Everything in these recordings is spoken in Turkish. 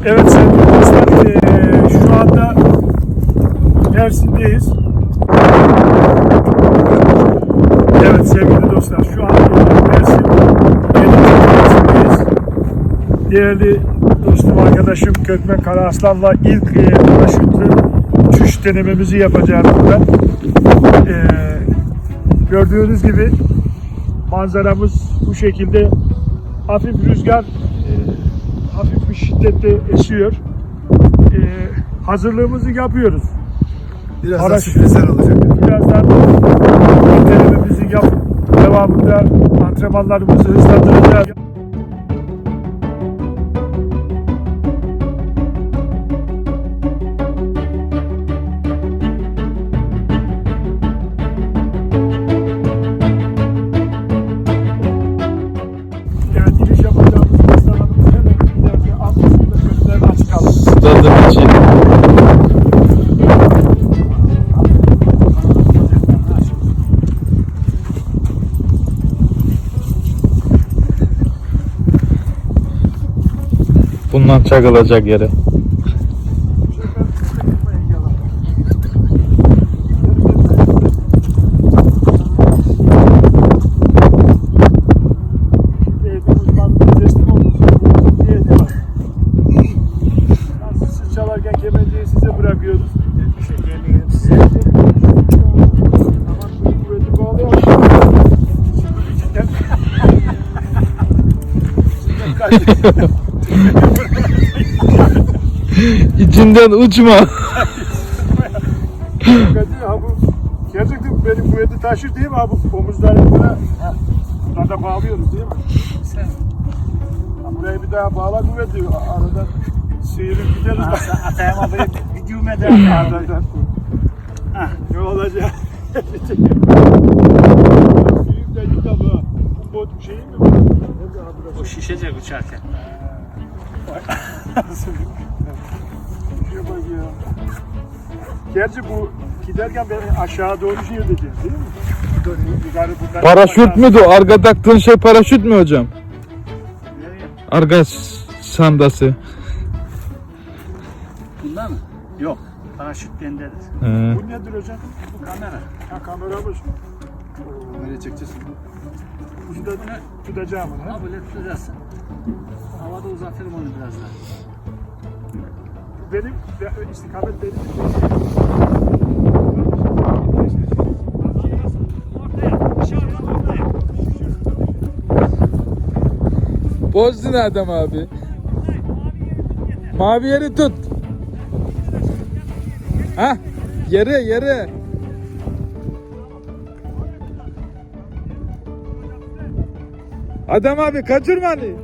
Evet sevgili dostlar, şu anda Mersin'deyiz. Evet sevgili dostlar, şu anda Mersin'deyiz. Değerli dostum, arkadaşım Kökmen Karaaslan'la ilk paraşütle uçuş denememizi yapacağız burada. Gördüğünüz gibi manzaramız bu şekilde. Hafif rüzgar, hafif bir şiddetle esiyor. Hazırlığımızı yapıyoruz. Birazdan sürprizler olacak. Birazdan denememizi yapıp devamında antrenmanlarımızı hızlandıracağız. Evet, iniş yapacağımız hastalarımız hemen ileride altısında gözler açık kalır. Stadım için. Bundan çakılacak yere. Siz çalarken kemenceyi size bırakıyoruz. Aman kuvveti bağlayalım. İçinden uçma. Gerçekten benim kuvveti taşır değil mi abi? Omuzlarını burada bağlıyoruz değil mi? Buraya bir daha bağla kuvveti. Aradan sıyırıp gideriz. Atayım abi videomu da Aradan. Ne olacak? Büyük de yıka bu. Bu bot şeyi mi? o şişecek uçarken. Şuraya bak ya. Gerçi bu giderken beni aşağı doğru şey edeceğim değil mi? Yukarı bunlar. Paraşüt müdü? Arka taktığın şey paraşüt mü hocam? Arka sandası. Bunda mı? Yok. Paraşüt bendedir. He. Bu nedir hocam? Bu kamera. Ha, kameramız. Nereye çekeceğiz? Bunu da tutacağım onu. Ha böyle tutacaksın. Havada uzatırım onu biraz daha. Benim istikamet benim. Bozdun adam abi. Mavi yeri tut. Ha? Yere. Adam abi kaçırma hani.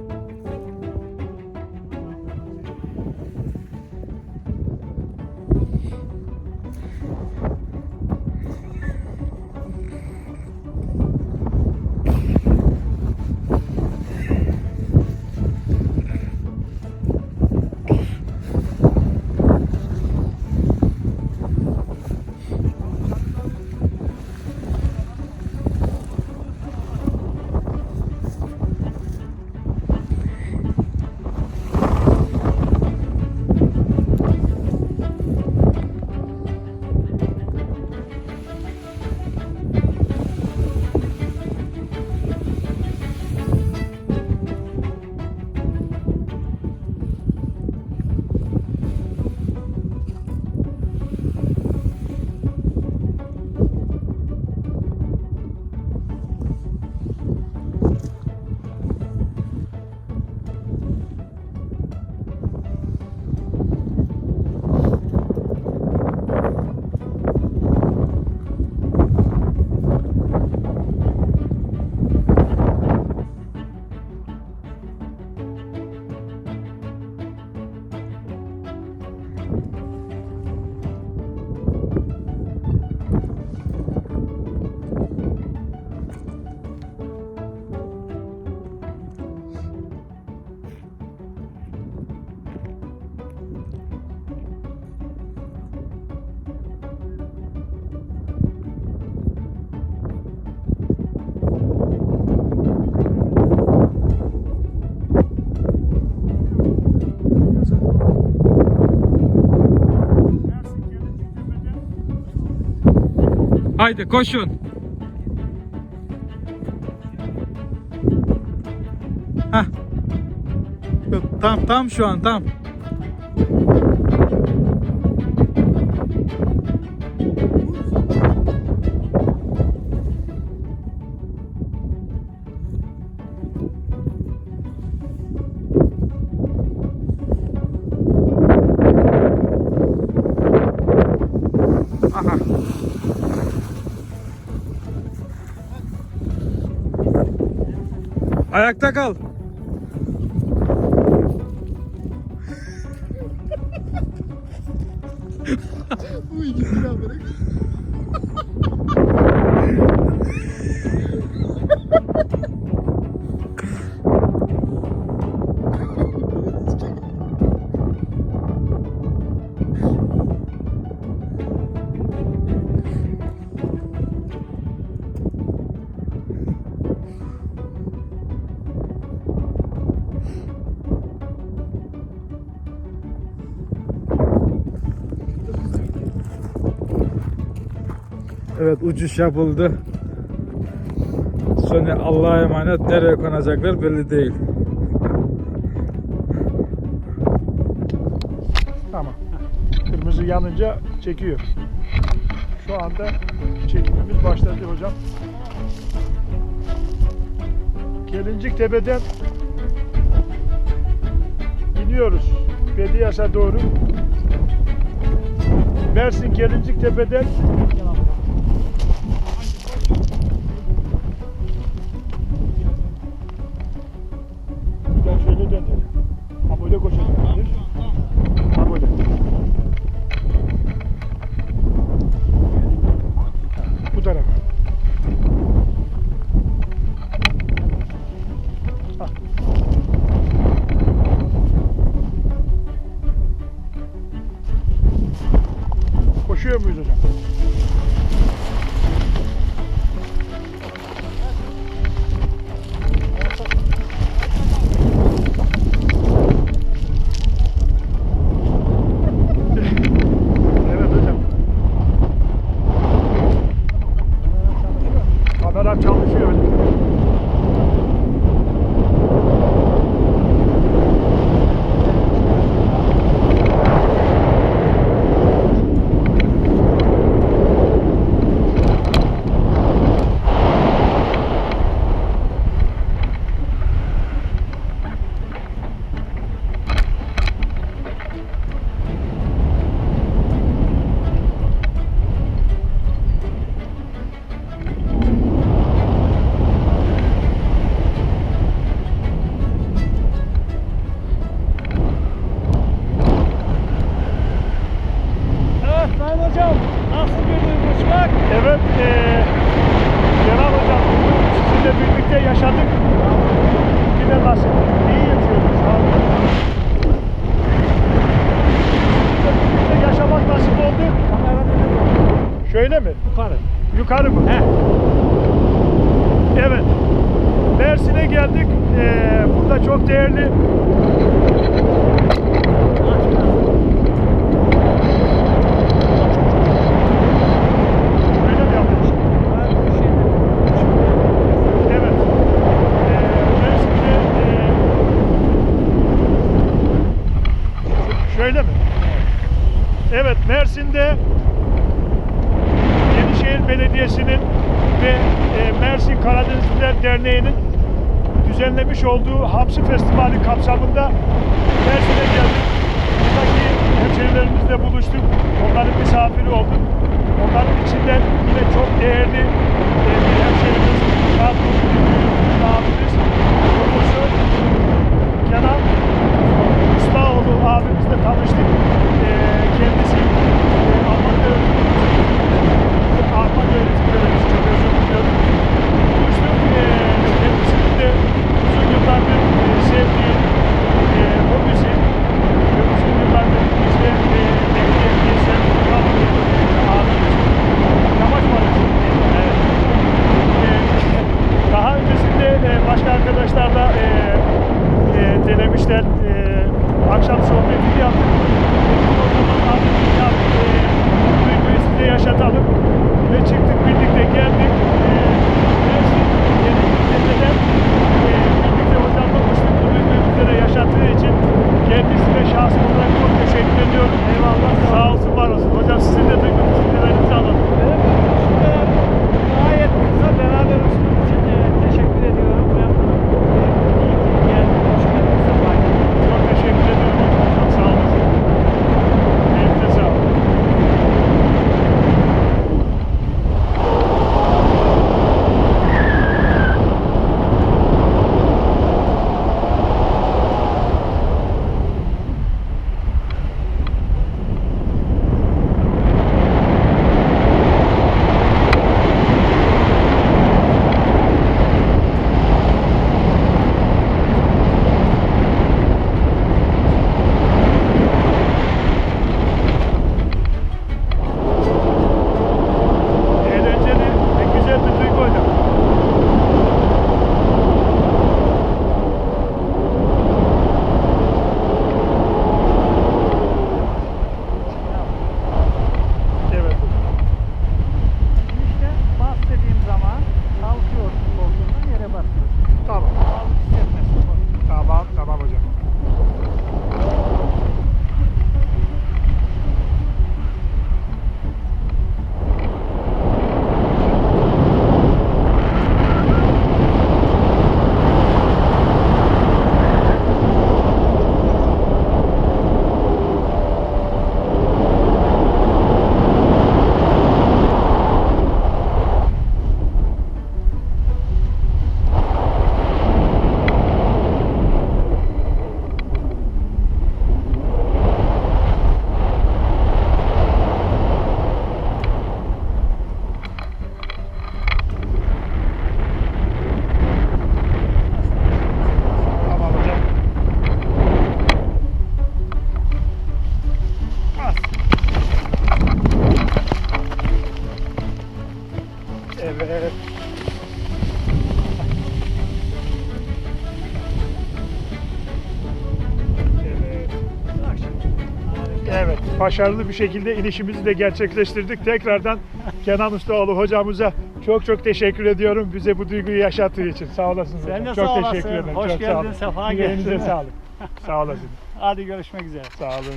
Haydi koşun. Hah. Tam şu an tam. Aha. Ayakta kal. Uy gitti lan bırak. Evet, uçuş yapıldı. Sonra Allah'a emanet, nereye konacaklar belli değil. Tamam. Kırmızı yanınca çekiyor. Şu anda çekimimiz başladı hocam. Gelincik Tepe'den iniyoruz. Bediyas'a doğru. Mersin Gelincik Tepe'den şöyle dönelim. Ha böyle koşalım. Ha böyle. Bu tarafa. Ha. Koşuyor muyuz hocam? Evet hocam. Kamera çalışıyor. Evet Sayın Hocam, nasıl bir duygu uçmak? Evet, Cenab Hocam sizinle birlikte yaşadık. Yine nasip. İyi yaşıyoruz. Sağ olun. Sizinle birlikte yaşamak nasip oldu. Şöyle mi? Yukarı. Yukarı mı? He. Evet. Mersin'e geldik. Burada çok değerli Öyle mi yapıyoruz? Evet. Mersin'de şöyle mi? Evet, Mersin'de Yenişehir Belediyesi'nin ve Mersin Karadenizliler Derneği'nin düzenlemiş olduğu Hamsi Festivali kapsamında Mersin'e geldik. Buradaki hemşehrilerimizle buluştuk. Onların misafiri olduk. Onların içinden yine çok değerli bir hemşehrimiz, abimiz, Profesör Kenan Ustaoğlu abimizle tanıştık. Kendisi Alman öğretim görevlisi, çok özür diliyorum. Buluştuk. Kendisinin de uzun yıllardır sevdiği hobisi ve uzun yıllardır bizde beklediği sevdiği abimiz yamaç balığı. başarılı bir şekilde inişimizi de gerçekleştirdik. Tekrardan Kenan Ustaoğlu hocamıza çok çok teşekkür ediyorum. Bize bu duyguyu yaşattığı için. Sağ olasın. Sen de hocam. sağ Çok olasın. teşekkür ederim. Hoş çok geldin, sağ olun. sefa Yüreğinize getirdin. sağlık. Sağ olasın. Hadi görüşmek üzere. Sağ olun.